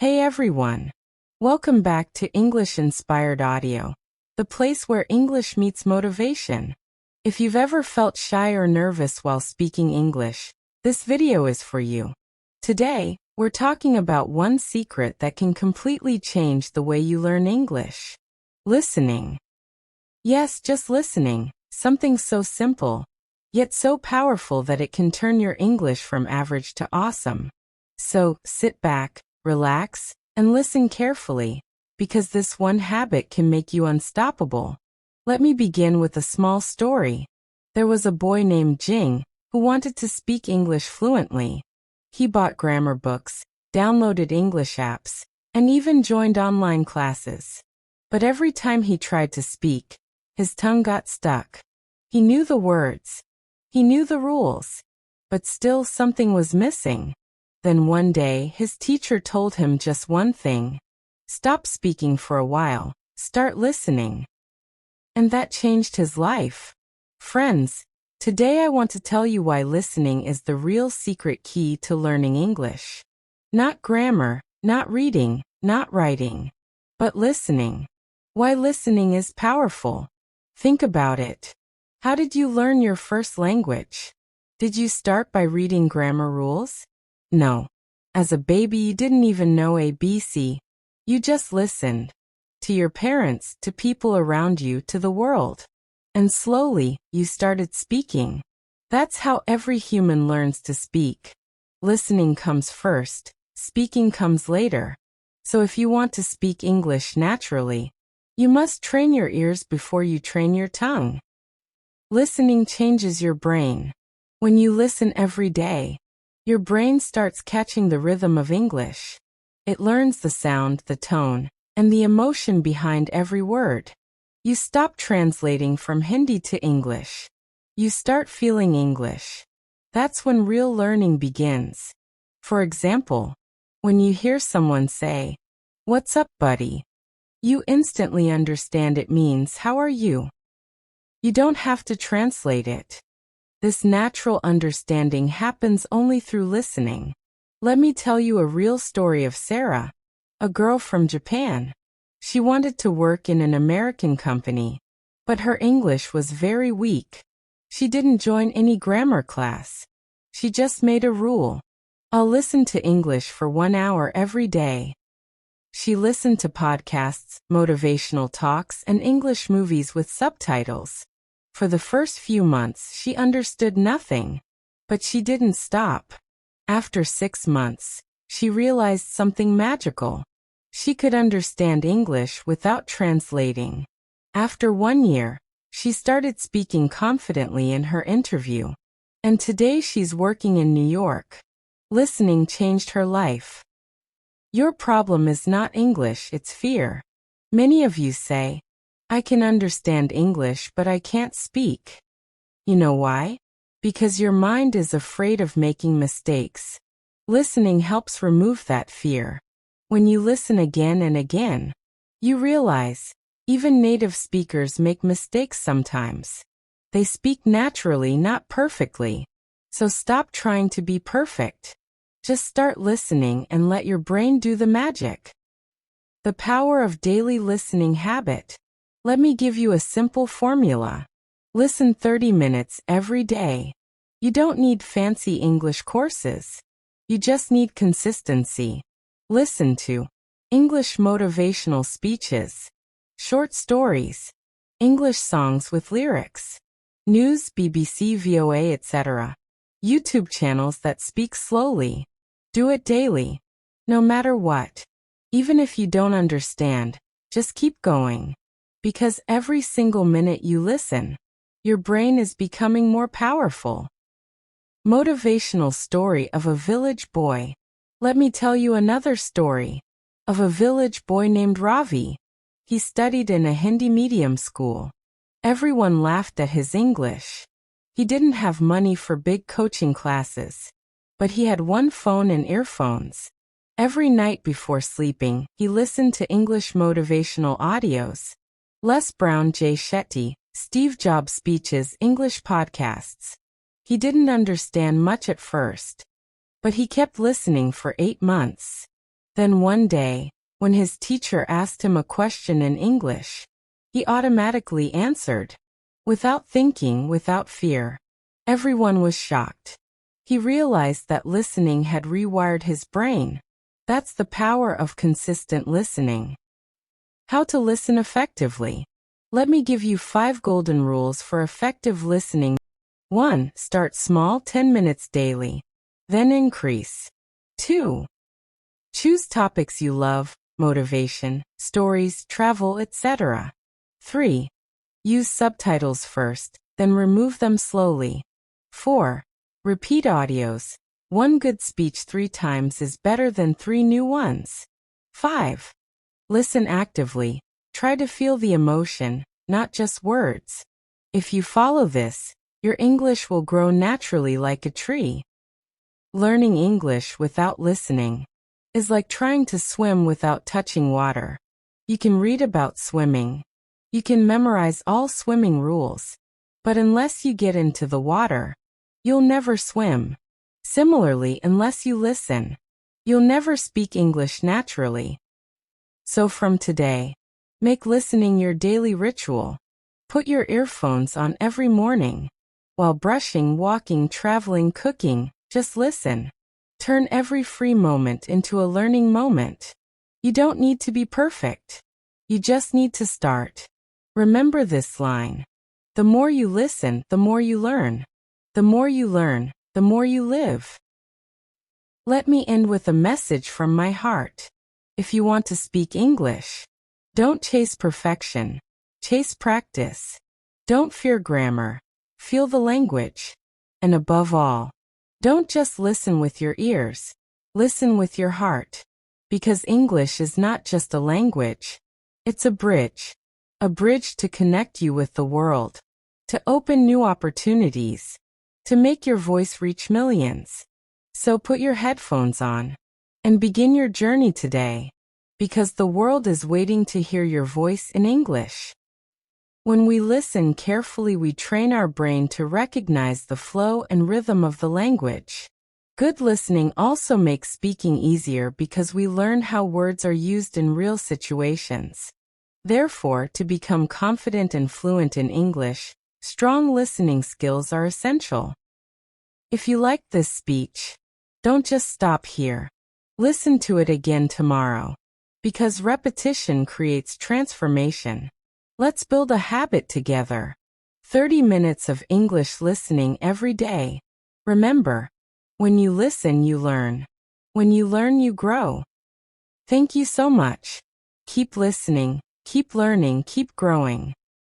Hey everyone! Welcome back to English Inspired Audio, the place where English meets motivation. If you've ever felt shy or nervous while speaking English, this video is for you. Today, we're talking about one secret that can completely change the way you learn English. Listening. Yes, just listening, something so simple, yet so powerful that it can turn your English from average to awesome. So, sit back, relax, and listen carefully, because this one habit can make you unstoppable. Let me begin with a small story. There was a boy named Jing who wanted to speak English fluently. He bought grammar books, downloaded English apps, and even joined online classes. But every time he tried to speak, his tongue got stuck. He knew the words. He knew the rules. But still something was missing. Then one day, his teacher told him just one thing. Stop speaking for a while, start listening. And that changed his life. Friends, today I want to tell you why listening is the real secret key to learning English. Not grammar, not reading, not writing, but listening. Why listening is powerful. Think about it. How did you learn your first language? Did you start by reading grammar rules? No. As a baby, you didn't even know ABC. You just listened. To your parents, to people around you, to the world. And slowly, you started speaking. That's how every human learns to speak. Listening comes first, speaking comes later. So if you want to speak English naturally, you must train your ears before you train your tongue. Listening changes your brain. When you listen every day, your brain starts catching the rhythm of English. It learns the sound, the tone, and the emotion behind every word. You stop translating from Hindi to English. You start feeling English. That's when real learning begins. For example, when you hear someone say, "What's up, buddy?" you instantly understand it means, "How are you?" You don't have to translate it. This natural understanding happens only through listening. Let me tell you a real story of Sarah, a girl from Japan. She wanted to work in an American company, but her English was very weak. She didn't join any grammar class. She just made a rule. I'll listen to English for 1 hour every day. She listened to podcasts, motivational talks, and English movies with subtitles. For the first few months, she understood nothing. But she didn't stop. After 6 months, she realized something magical. She could understand English without translating. After 1 year, she started speaking confidently in her interview. And today she's working in New York. Listening changed her life. Your problem is not English, it's fear. Many of you say, "I can understand English, but I can't speak." You know why? Because your mind is afraid of making mistakes. Listening helps remove that fear. When you listen again and again, you realize, even native speakers make mistakes sometimes. They speak naturally, not perfectly. So stop trying to be perfect. Just start listening and let your brain do the magic. The power of daily listening habit. Let me give you a simple formula. Listen 30 minutes every day. You don't need fancy English courses. You just need consistency. Listen to English motivational speeches, short stories, English songs with lyrics, news, BBC, VOA, etc. YouTube channels that speak slowly. Do it daily. No matter what. Even if you don't understand, just keep going. Because every single minute you listen, your brain is becoming more powerful. Motivational story of a village boy. Let me tell you another story of a village boy named Ravi. He studied in a Hindi medium school. Everyone laughed at his English. He didn't have money for big coaching classes, but he had one phone and earphones. Every night before sleeping, he listened to English motivational audios. Les Brown, Jay Shetty, Steve Jobs speeches, English podcasts. He didn't understand much at first, but he kept listening for 8 months. Then one day, when his teacher asked him a question in English, he automatically answered, without thinking, without fear. Everyone was shocked. He realized that listening had rewired his brain. That's the power of consistent listening. How to listen effectively. Let me give you 5 golden rules for effective listening. 1. Start small, 10 minutes daily. Then increase. 2. Choose topics you love, motivation, stories, travel, etc. 3. Use subtitles first, then remove them slowly. 4. Repeat audios. One good speech 3 times is better than 3 new ones. 5. Listen actively. Try to feel the emotion, not just words. If you follow this, your English will grow naturally like a tree. Learning English without listening is like trying to swim without touching water. You can read about swimming. You can memorize all swimming rules. But unless you get into the water, you'll never swim. Similarly, unless you listen, you'll never speak English naturally. So from today, make listening your daily ritual. Put your earphones on every morning. While brushing, walking, traveling, cooking, just listen. Turn every free moment into a learning moment. You don't need to be perfect. You just need to start. Remember this line. The more you listen, the more you learn. The more you learn, the more you live. Let me end with a message from my heart. If you want to speak English, don't chase perfection. Chase practice. Don't fear grammar. Feel the language. And above all, don't just listen with your ears. Listen with your heart. Because English is not just a language. It's a bridge. A bridge to connect you with the world. To open new opportunities. To make your voice reach millions. So put your headphones on and begin your journey today, because the world is waiting to hear your voice in English. When we listen carefully, we train our brain to recognize the flow and rhythm of the language. Good listening also makes speaking easier because we learn how words are used in real situations. Therefore, to become confident and fluent in English, strong listening skills are essential. If you liked this speech, don't just stop here. Listen to it again tomorrow. Because repetition creates transformation. Let's build a habit together. 30 minutes of English listening every day. Remember, when you listen, you learn. When you learn, you grow. Thank you so much. Keep listening, keep learning, keep growing.